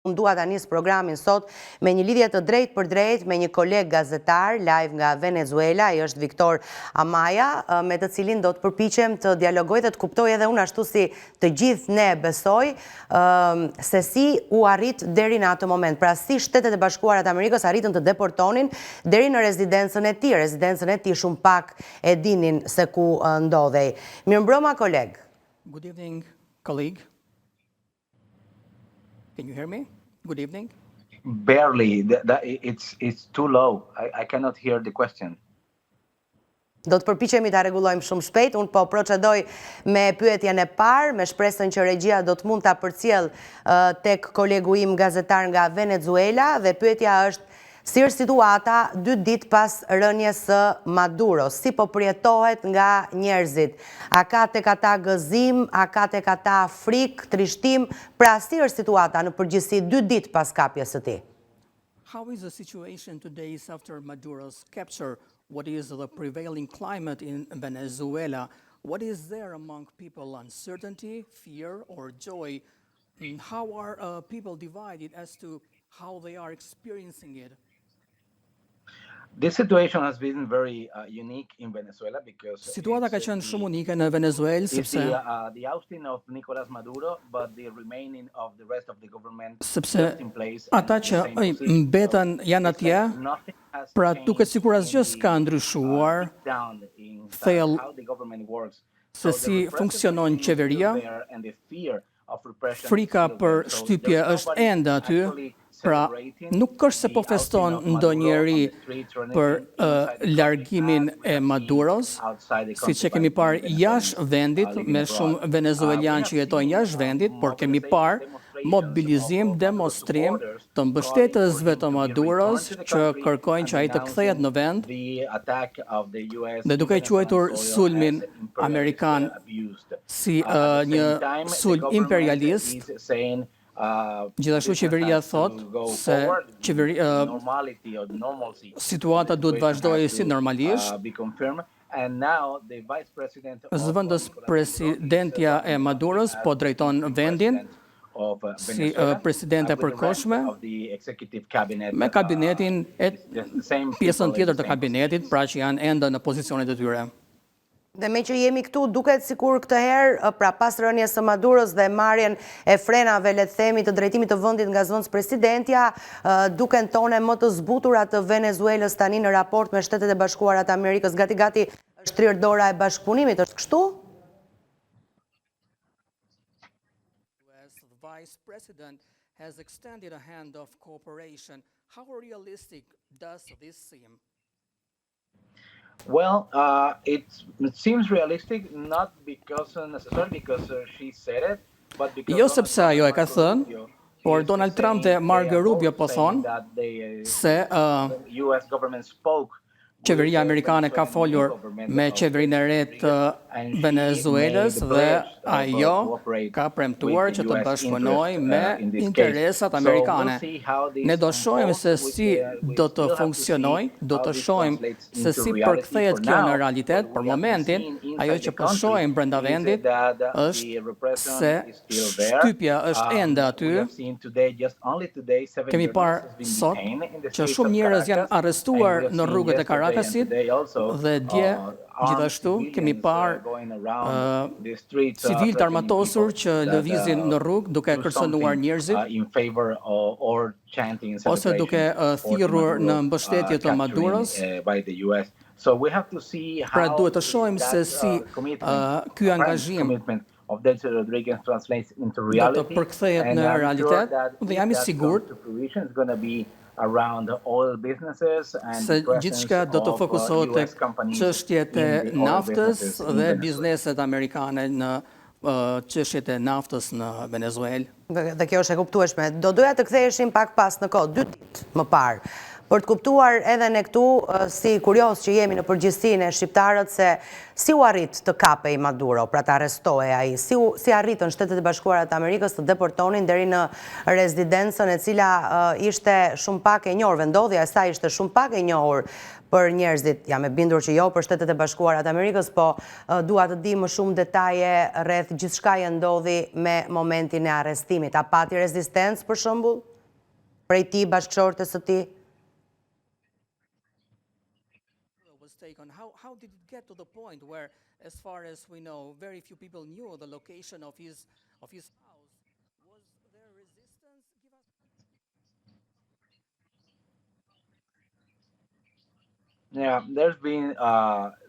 Unë dua ta nis programin sot me një lidhje të drejtë për drejtë me një kolegë gazetar live nga Venezuela, ai është Viktor Amaya, me të cilin do të përpiqem të dialogoj dhe të kuptoj edhe unë ashtu si të gjithë ne besoj se si u arrit deri në atë moment. Pra si Shtetet e Bashkuara të Amerikës arritën të deportonin deri në rezidencën e tij. Rezidencën e tij shumë pak e dinin se ku ndodhej. Mirëmbrëma koleg. Good evening, colleague. Can you hear me? Good evening. Barely. It's too low. I cannot hear the question. Do të përpiqemi ta rregullojmë shumë shpejt. Unë po procedoj me pyetjen e parë, me shpresën që regjia do të mund ta përcjell tek kolegu im gazetar nga Venezuela dhe pyetja është: si është situata 2 ditë pas rënies së Maduros? Si po përjetohet nga njerëzit? A ka tek ata gëzim, a ka tek ata frikë, trishtim? Pra si është situata në përgjithësi 2 ditë pas kapjes së tij? How is the situation today after Maduro's capture? What is the prevailing climate in Venezuela? What is there among people? Uncertainty, fear, or joy? And how are people divided as to how they are experiencing it? This situation has been very unique in Venezuela because Situata ka qenë shumë unike në Venezuelë sepse the ousting of Nicolas Maduro, but the remaining of the rest of the government sepse in place. ata që mbetën janë atje, pra duket sikur asgjë s'ka ndryshuar thellë se si funksionon qeveria. Frika për shtypje është ende aty, pra nuk është se po feston ndonjëri për largimin e Maduros, siç e kemi parë jashtë vendit, me shumë venezuelianë që jetojnë jashtë vendit, por kemi parë mobilizim, demonstrim të mbështetësve të Maduros që kërkojnë që ai të kthehet në vend dhe duke quajtur sulmin amerikan si një sulm imperialist. Gjithashtu qeveria thot se situata duhet vazhdojë si normalisht. Zëvendës presidentja e Maduros po drejton vendin si presidente e përkohshme me kabinetin e pjesën tjetër të kabinetit, pra që janë ende në pozicionet e tyre. Dhe me që jemi këtu, duket sikur këtë herë, pra pas rënies së Maduros dhe marrjen e frenave, le të themi, të drejtimit të vendit nga zëvendës presidentja, duken tone më të zbutura të Venezuelës tani në raport me Shtetet e Bashkuara të Amerikës. Gati është trirë dora e bashkëpunimit, është kështu? The Vice President has extended a hand of cooperation. How realistic does this seem? Well, it seems realistic, not necessarily because she said it, but because Jo sepse ajo e ka thënë, por Donald Trump dhe Marco Rubio po thonë se US government spoke qeveria amerikane ka folur me qeverinë e re të Venezuelës dhe ajo ka premtuar që të bashkëpunojë me interesat amerikane. Ne do shohim se si do të funksionojë, do të shohim se si përkthehet kjo në realitet. Për momentin, ajo që po shohim brenda vendit është se shtypja është ende aty. Kemi parë sot që shumë njerëz janë arrestuar në rrugët e Caracas-it dhe dje gjithashtu kemi parë civilë të armatosur që lëvizin në rrugë duke kërcënuar njerëzit ose duke thirrur në mbështetje të Maduros. Pra duhet të shohim se si ky angazhim do të përkthehet në realitet dhe jam I sigurt se gjithçka do të fokusohet tek çështjet e naftës dhe bizneset amerikane në çështjet e naftës në Venezuelë. Dhe kjo është e kuptueshme. Do doja të ktheheshim pak pas në kohë, 2 ditë më parë, për të kuptuar edhe ne këtu, si kurios që jemi në përgjithësinë e shqiptarët, se si u arrit të kapej Maduro, pra të arrestohej ai, si arritën Shtetet e Bashkuara të Amerikës të deportonin deri në rezidencën e cila ishte shumë pak e njohur, vendodhja e saj ishte shumë pak e njohur për njerëzit. Jam e bindur që jo për Shtetet e Bashkuara të Amerikës, po dua të di më shumë detaje rreth gjithçka që ndodhi me momentin e arrestimit. A pati rezistencë për shembull? prej ti, bashkëshortes së ti? How did it get to the point where, as far as we know, very few people knew the location of his house? Was there resistance? Give us... Yeah, there's been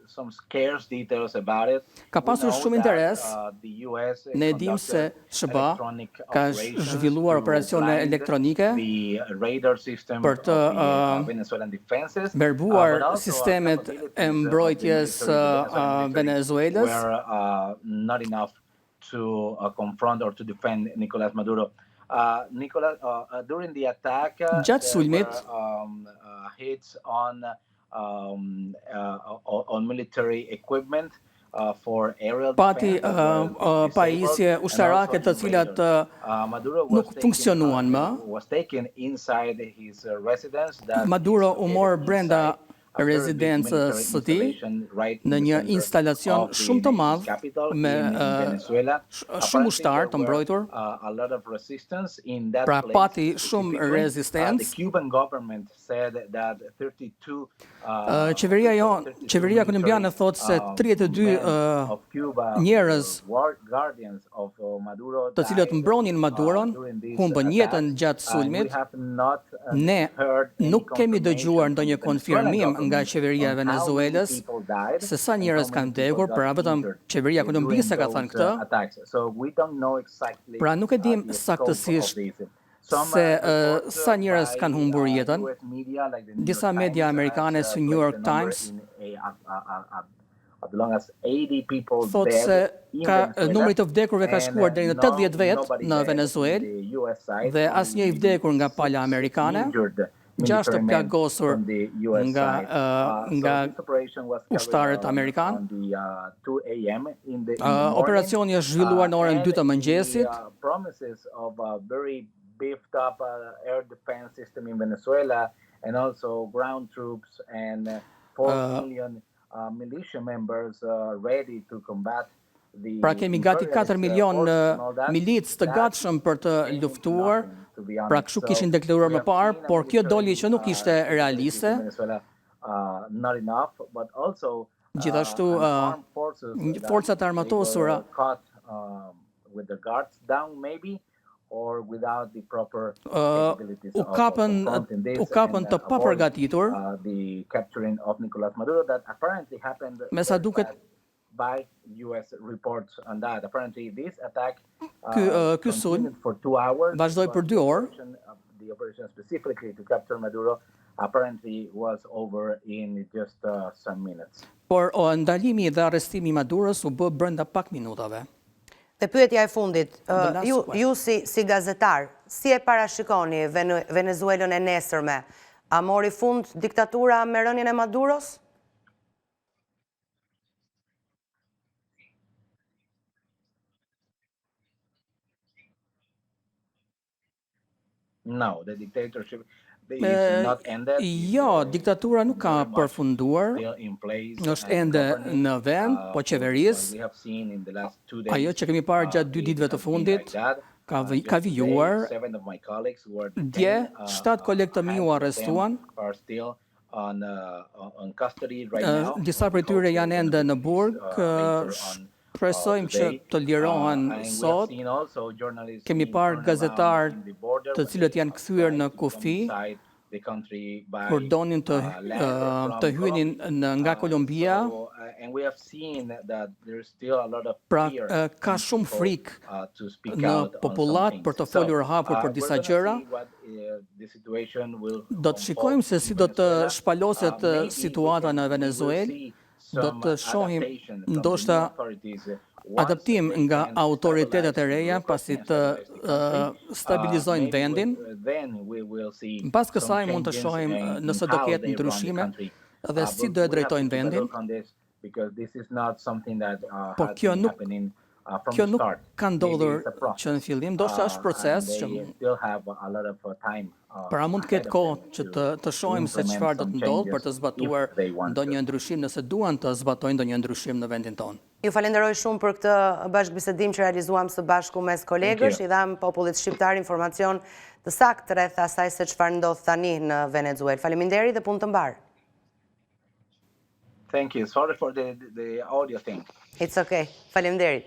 some scarce details about it. Ka pasur shumë interes. The US Ne dim se SHBA ka zhvilluar operacione elektronike për të verbuar sistemet e mbrojtjes Venezuelës. Not enough to confront or to defend Nicolas Maduro. During the attack, Gjatë sulmit, hits on military equipment for aerial pati pajisje ushtarake të cilat nuk funksionuan më. Maduro u mor brenda rezidencës së tij në një instalacion shumë të madh me shumë ushtar të mbrojtur. Pra pati shumë rezistencë. Qeveria kolumbiane thotë se 32 njerëz të cilët mbronin Maduron humbën jetën gjatë sulmit. Ne nuk kemi dëgjuar ndonjë konfirmim nga qeveria e Venezuelës se sa njerëz kanë vdekur, pra vetëm qeveria kolumbise ka thënë këtë. Pra nuk e dim saktësisht se sa njerëz kanë humbur jetën. Disa media amerikane si New York Times thotë se numri të vdekurve ka shkuar deri në 80 vet në Venezuelë dhe asnjë i vdekur nga pala amerikane. 6 të plagosur nga ushtarët amerikanë. Operacioni është zhvilluar në orën 2 të mëngjesit. Beefed up air defense system in Venezuela, and also ground troops and 4 million militia members ready to combat the... Pra kemi gati 4 milion milicë të gatshëm për të luftuar, pra kështu kishin deklaruar më parë, por kjo doli që nuk ishte realiste. Gjithashtu, forcat armatosura u kapën të papërgatitur, me sa duket ky sulm vazhdoi për 2 orë. Por ndalimi dhe arrestimi i Maduros u bë brenda pak minutave. Dhe pyetja e fundit, ju si gazetar, si e parashikoni Venezuelën e nesërme? A mori fund diktatura me rënien e Maduros? No, the dictatorship is not ended. Jo, diktatura nuk ka përfunduar, është ende në vend, po qeverisë. Ajo që kemi parë gjatë 2 ditëve të fundit, ka vijuar. Dje, 7 kolegë të mi u arrestuan. Disa prej tyre janë ende në burg. Presojmë që të lirohen sot. Kemi parë gazetar të cilët janë kthyer në kufi kur donin të hynin nga Kolumbia. Pra ka shumë frikë në popullat për të folur hapur për disa gjëra. Do të shikojmë se si do të shpaloset situata në Venezuelë. Do të shohim ndoshta adaptim nga autoritetet e reja pasi të stabilizojnë vendin. Pas kësaj mund të shohim nëse do ketë ndryshime dhe si do e drejtojnë vendin. Por kjo from Kjo the nuk start. ka Maybe ndodhur it's a process. që në fillim, ndoshta është proces And që they still have a lot of time. para mund të ketë kohë që të shohim se çfarë do të ndodhë për të zbatuar ndonjë ndryshim nëse duan të zbatojnë ndonjë ndryshim në vendin tonë. Ju falenderoj shumë për këtë bashkëbisedim që realizuam së bashku mes kolegësh, i dham popullit shqiptar informacion të saktë rreth asaj se çfarë ndodh tani në Venezuelë. Faleminderit dhe punë të mbar. Thank you. Sorry for the audio thing. It's okay. Faleminderit.